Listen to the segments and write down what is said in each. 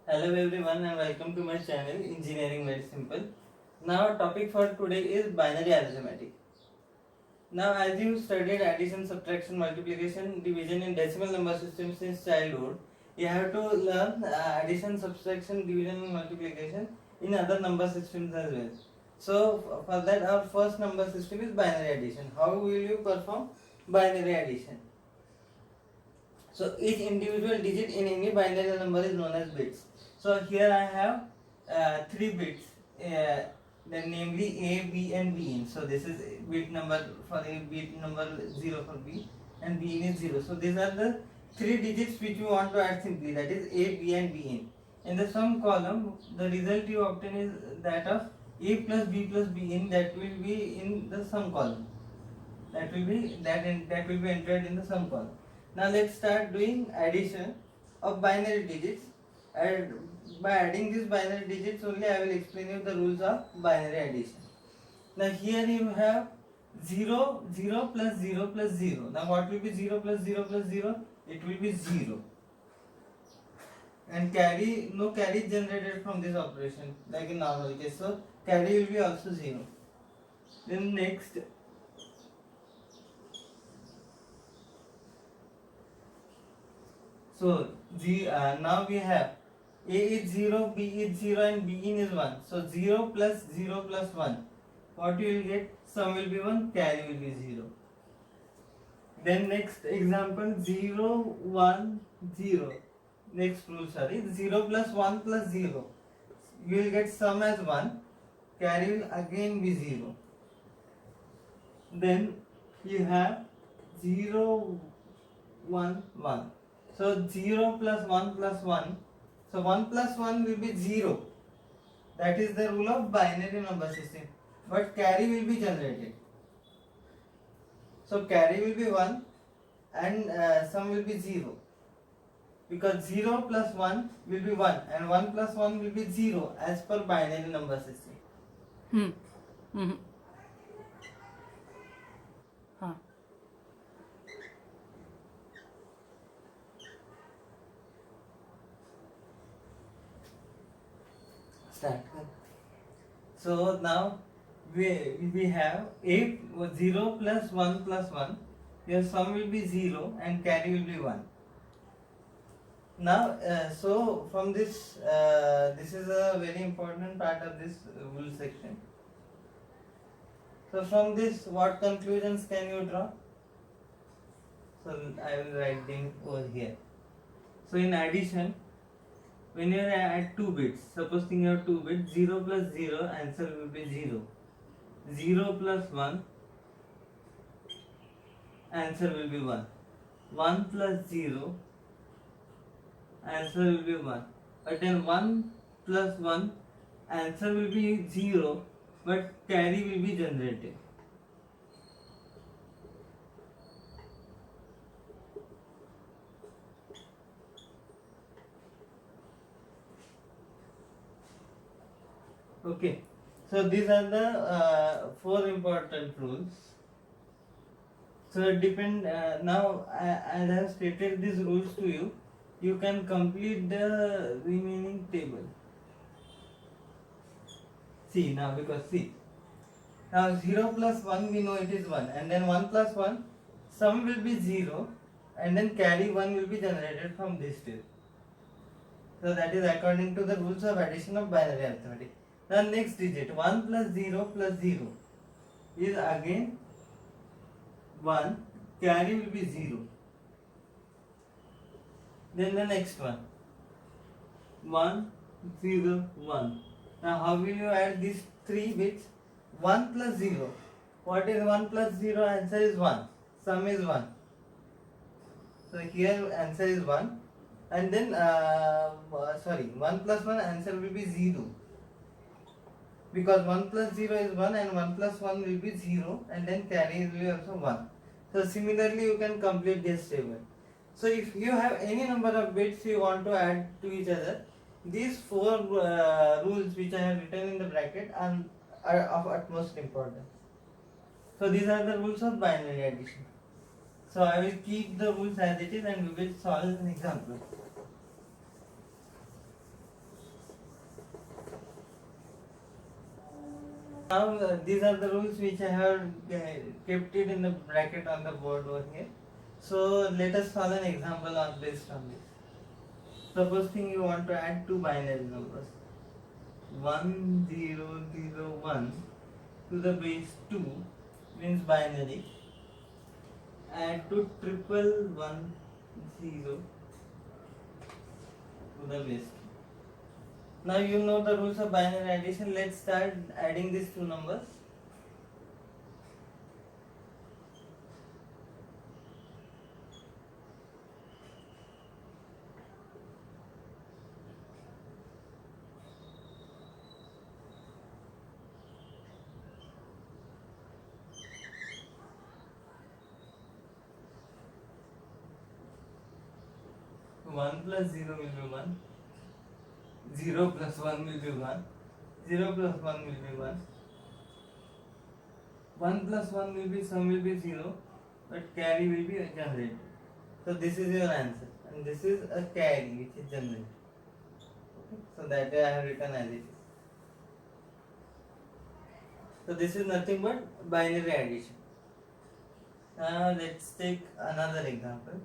Hello everyone and welcome to my channel Engineering Very Simple. Now our topic for today is binary arithmetic. Now as you studied addition, subtraction, multiplication, division in decimal number system since childhood, you have to learn addition, subtraction, division and multiplication in other number systems as well. So for that our first number system is binary addition. How will you perform binary addition? So each individual digit in any binary number is known as bits. So here I have three bits, then namely A, B, and Bn. So this is bit number for A, bit number 0 for B, and Bn is 0. So these are the three digits which you want to add simply. That is A, B, and Bn. In the sum column, the result you obtain is that of A plus B plus Bn. That will be in the sum column. That will be entered in the sum column. Now let's start doing addition of binary digits, and by adding these binary digits only I will explain you the rules of binary addition. Now here you have 0, 0 plus 0 plus 0. Now what will be 0 plus 0 plus 0? It will be 0. And no carry is generated from this operation like in normal case. So carry will be also 0. Then next, so now we have A is 0, B is 0 and Bn is 1. So 0 plus 0 plus 1. What you will get? Sum will be 1, carry will be 0. Then next example 0, 1, 0. Next rule, 0 plus 1 plus 0. You will get sum as 1, carry will again be 0. Then you have 0, 1, 1. So 0 plus 1 plus 1. So 1 plus 1 will be 0. That is the rule of binary number system. But carry will be generated. So carry will be 1 and sum will be 0. Because 0 plus 1 will be 1 and 1 plus 1 will be 0 as per binary number system. Start. So now we have A 0 plus 1 plus 1. Your sum will be 0 and carry will be 1. Now so from this this is a very important part of this rule section. So from this what conclusions can you draw? So I will write them over here. So in addition, when you add 2 bits, suppose you have 2 bits, 0 plus 0, answer will be 0. 0 plus 1, answer will be 1. 1 plus 0, answer will be 1. But then 1 plus 1, answer will be 0, but carry will be generated. Okay, so these are the 4 important rules. So now as I have stated these rules to you, you can complete the remaining table. See now, because see, now 0 plus 1 we know it is 1, and then 1 plus 1, sum will be 0 and then carry 1 will be generated from this table. So that is according to the rules of addition of binary arithmetic. The next digit 1 plus 0 is again 1, carry will be 0. Then the next one 1, 0, 1. Now how will you add these 3 bits? 1 plus 0. What is 1 plus 0? Answer is 1. Sum is 1. So here answer is 1. And then 1 plus 1 answer will be 0. Because 1 plus 0 is 1 and 1 plus 1 will be 0 and then carry will be also 1. So similarly you can complete this table. So if you have any number of bits you want to add to each other, these 4 rules which I have written in the bracket are of utmost importance. So these are the rules of binary addition. So I will keep the rules as it is and we will solve an example. Now these are the rules which I have kept it in the bracket on the board over here. So let us solve an example on based on this. Suppose thing you want to add two binary numbers 1001 to the base 2 means binary, add to 1110 to the base 2. Now you know the rules of binary addition. Let's start adding these two numbers. One plus zero will be one. 0 plus 1 will be 1. 0 plus 1 will be 1. 1 plus 1 will be, sum will be 0, but carry will be generated. So this is your answer, and this is a carry which is generated. Okay. So that way I have written as it is. So this is nothing but binary addition. Now let's take another example.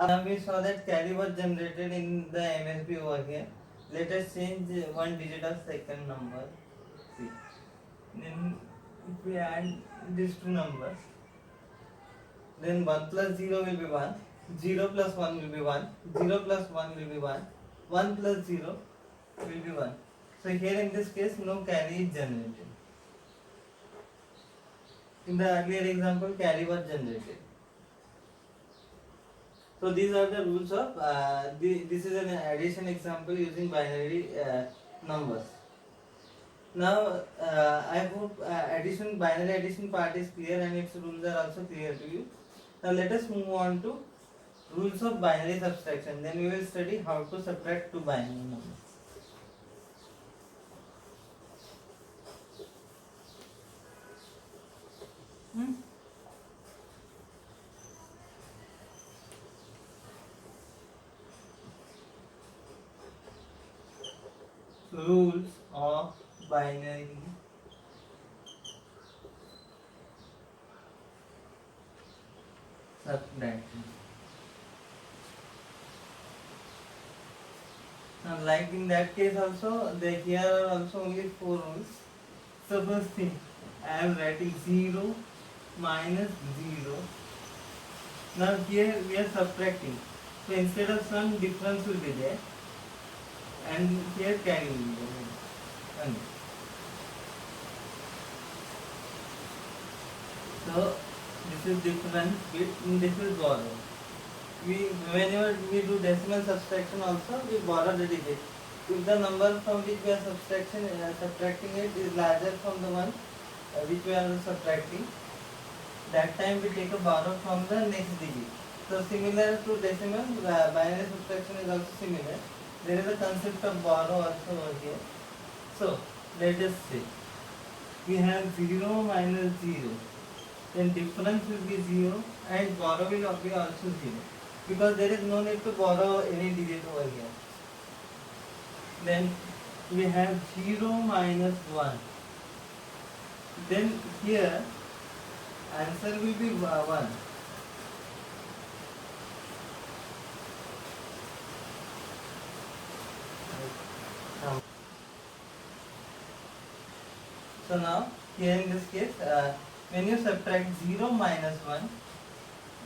Now we saw that carry was generated in the MSB over here. Let us change one digit of second number. See. Then if we add these two numbers, then 1 plus 0 will be 1, 0 plus 1 will be 1, 0 plus 1 will be 1, 1 plus 0 will be 1. So here in this case no carry is generated. In the earlier example carry was generated. So these are the rules of this is an addition example using binary numbers. Now I hope binary addition part is clear and its rules are also clear to you. Now let us move on to rules of binary subtraction. Then we will study how to subtract two binary numbers. Rules of binary subtraction. Now like in that case also, here are also only 4 rules. Suppose think I am writing 0 minus 0. Now here we are subtracting. So instead of sum, difference will be there. And here carry will be there. So this is difference bit and this is borrow. Whenever we do decimal subtraction also, we borrow the digit. If the number from which we are subtracting it is larger from the one which we are subtracting, that time we take a borrow from the next digit. So similar to decimal, binary subtraction is also similar. There is a concept of borrow also over here. So let us say we have 0 minus 0. Then difference will be 0 and borrow will be also 0. Because there is no need to borrow any digit over here. Then we have 0 minus 1. Then here answer will be 1. So now here in this case, when you subtract 0 minus 1,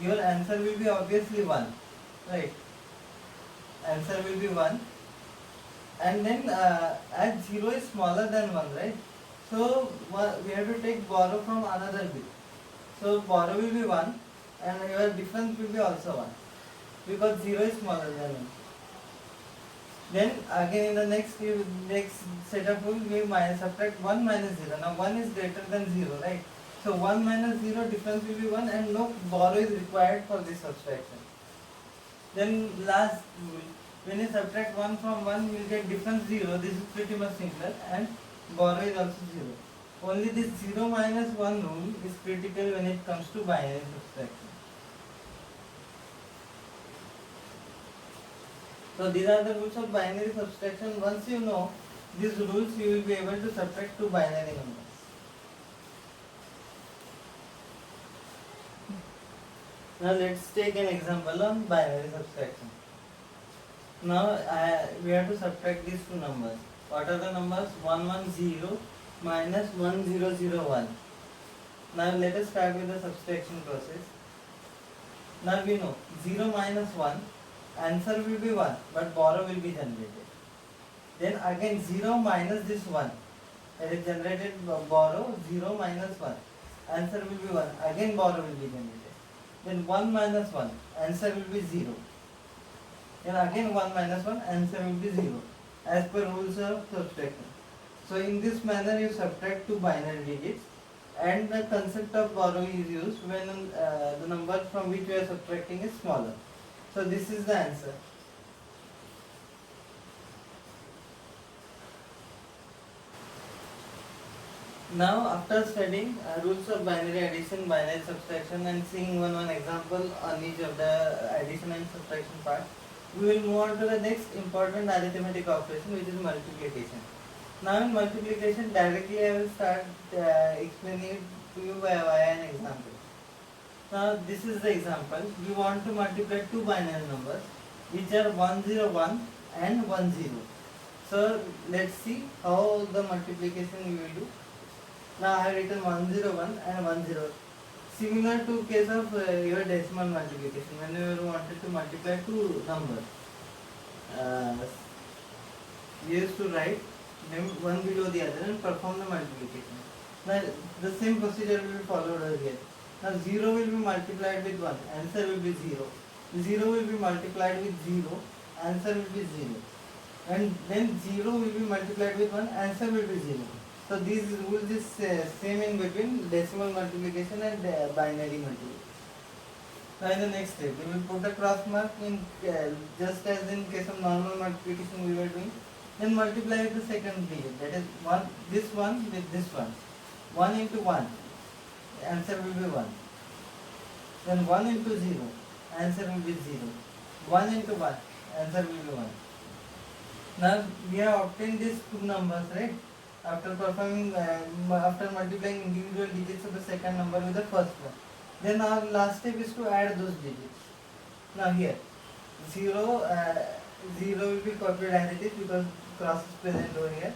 your answer will be obviously 1, right? Answer will be 1. And then as 0 is smaller than 1, right? So we have to take borrow from another bit. So borrow will be 1 and your difference will be also 1 because 0 is smaller than 1. Then again in the next set of rules we subtract 1 minus 0. Now 1 is greater than 0, right? So 1 minus 0 difference will be 1 and no borrow is required for this subtraction. Then last rule, when you subtract 1 from 1 you will get difference 0. This is pretty much simpler and borrow is also 0. Only this 0 minus 1 rule is critical when it comes to binary subtraction. So these are the rules of binary subtraction. Once you know these rules, you will be able to subtract two binary numbers. Now let's take an example on binary subtraction. Now we have to subtract these two numbers. What are the numbers? 110 minus 1001. Now let us start with the subtraction process. Now we know 0 minus 1, answer will be 1, but borrow will be generated. Then again 0 minus this 1, that is generated borrow 0 minus 1, answer will be 1, again borrow will be generated. Then 1 minus 1, answer will be 0. Then again 1 minus 1, answer will be 0, as per rules of subtraction. So in this manner you subtract two binary digits, and the concept of borrow is used when the number from which we are subtracting is smaller. So this is the answer. Now after studying rules of binary addition, binary subtraction, and seeing one example on each of the addition and subtraction part, we will move on to the next important arithmetic operation, which is multiplication. Now in multiplication, directly I will start explaining it to you via an example. Now this is the example. We want to multiply two binary numbers, which are 101 and 10. So let's see how the multiplication we will do. Now I have written 101 and 10. Similar to case of your decimal multiplication, when you wanted to multiply two numbers, we used to write them one below the other and perform the multiplication. Now the same procedure will be followed here. Now 0 will be multiplied with 1, answer will be 0. 0 will be multiplied with 0, answer will be 0. And then 0 will be multiplied with 1, answer will be 0. So these rules is same in between decimal multiplication and binary multiplication. Now in the next step, we will put a cross mark in just as in case of normal multiplication we were doing. Then multiply with the second digit, that is this one with this one. 1 into 1, answer will be 1. Then 1 into 0, answer will be 0. 1 into 1, answer will be 1. Now we have obtained these two numbers, right? After performing, after multiplying individual digits of the second number with the first one. Then our last step is to add those digits. Now here, 0 will be copied as it is because cross is present over here.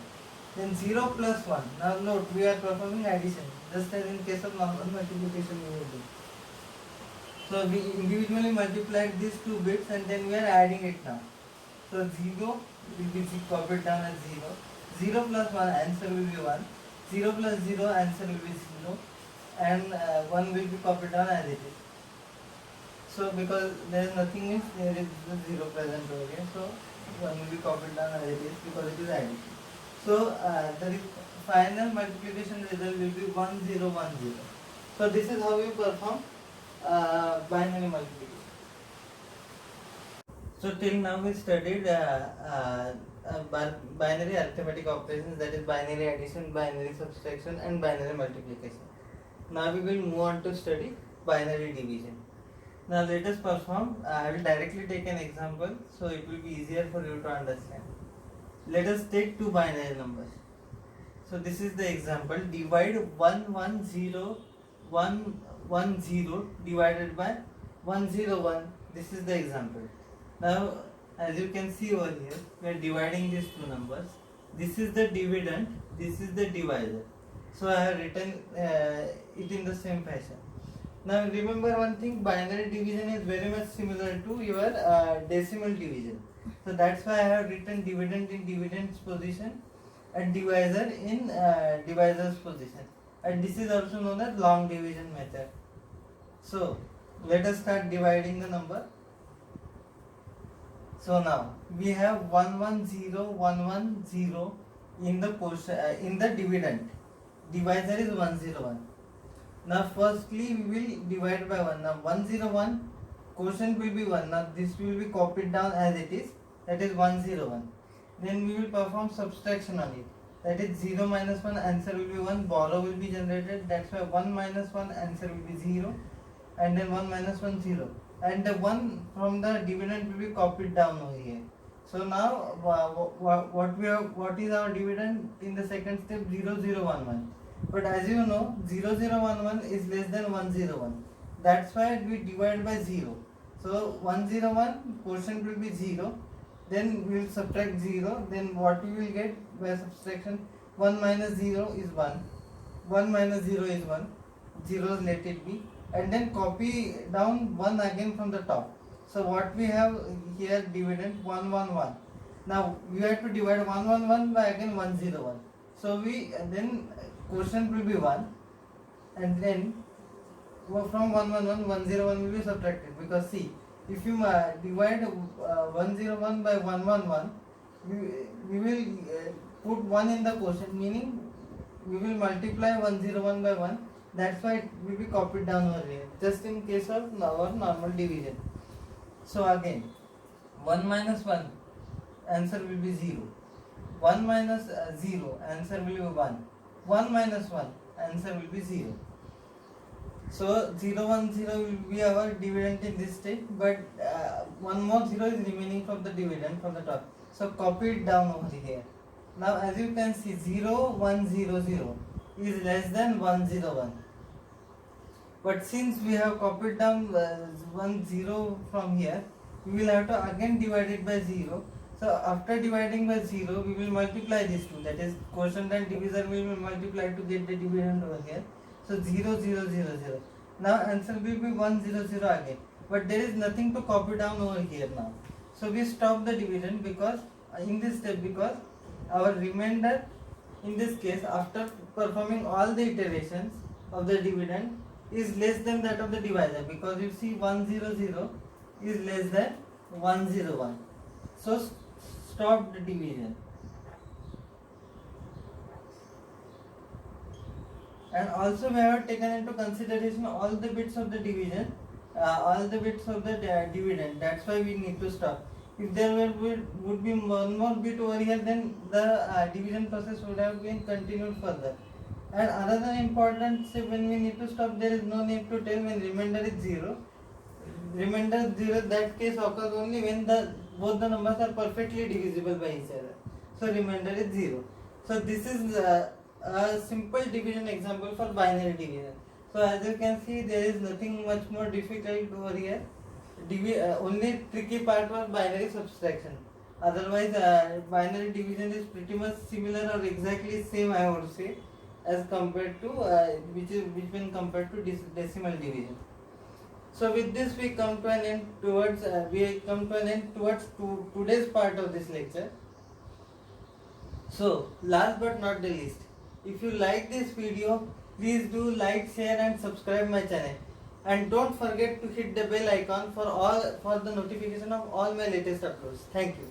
Then 0 plus 1. Now note, we are performing addition, just as in case of normal multiplication we will do. So we individually multiplied these two bits and then we are adding it now. So 0 will be copied down as 0. 0 plus 1, answer will be 1. 0 plus 0, answer will be 0. And 1 will be copied down as it is. So because there is nothing means there is 0 present over here. So 1 will be copied down as it is because it is addition. So the final multiplication result will be 1010. So this is how we perform binary multiplication. So till now we studied binary arithmetic operations, that is binary addition, binary subtraction and binary multiplication. Now we will move on to study binary division. Now let us perform, I will directly take an example so it will be easier for you to understand. Let us take two binary numbers. So this is the example, divide 110 divided by 101. This is the example. Now as you can see over here, we are dividing these two numbers. This is the dividend, this is the divisor. So I have written it in the same fashion. Now remember one thing, binary division is very much similar to your decimal division. So that's why I have written dividend in dividend's position and divisor in divisor's position. And this is also known as long division method. So let us start dividing the number. So now we have 110 in the portion in the dividend. Divisor is 101. Now firstly we will divide by 1. Now 101 quotient will be 1. Now this will be copied down as it is, that is 101. Then we will perform subtraction on it, that is 0 minus 1, answer will be 1, borrow will be generated, that's why 1 minus 1, answer will be 0, and then 1 minus 1, 0. And the 1 from the dividend will be copied down over here. So now what is our dividend in the second step? 0011. But as you know, 0011 is less than 101. That's why we divide by 0. So 101 quotient will be 0. Then we will subtract 0. Then what we will get by subtraction? 1 minus 0 is 1. 1 minus 0 is 1. Zeros let it be. And then copy down 1 again from the top. So what we have here, dividend 111. Now we have to divide 111 by again 101. So we then quotient will be 1, and then from 111 101 will be subtracted, because see, if you divide 101 by 111, we will put 1 in the quotient, meaning we will multiply 101 by 1. That's why it will be copied down over here, just in case of our normal division. So again, 1 minus 1, answer will be 0. 1 minus 0, answer will be 1. 1 minus 1, answer will be 0. So 0, 1, 0 will be our dividend in this state, but one more 0 is remaining from the dividend from the top. So copy it down over here. Now as you can see, 0, 1, 0, 0 is less than 1, 0, 1. But since we have copied down 1 0 from here, we will have to again divide it by 0. So after dividing by 0, we will multiply these two, that is quotient and divisor will be multiplied to get the dividend over here. So 0, 0, 0, 0. Now answer will be 1, 0, 0 again. But there is nothing to copy down over here now. So we stop the division because in this step, because our remainder in this case, after performing all the iterations of the dividend, is less than that of the divisor, because you see 100 is less than 101. So stop the division. And also we have taken into consideration all the bits of the division, all the bits of the dividend. That's why we need to stop. If there would be one more bit over here, then the division process would have been continued further. And another important step, when we need to stop, there is no need to tell when remainder is 0. Remainder 0, that case occurs only when both the numbers are perfectly divisible by each other. So remainder is 0. So this is a simple division example for binary division. So as you can see, there is nothing much more difficult over here. Only tricky part was binary subtraction. Otherwise, binary division is pretty much similar or exactly same, I would say, as compared to which when compared to decimal division. So with this we come to an end towards today's part of this lecture. So last but not the least, if you like this video, please do like, share and subscribe my channel, and don't forget to hit the bell icon for the notification of all my latest uploads. Thank you.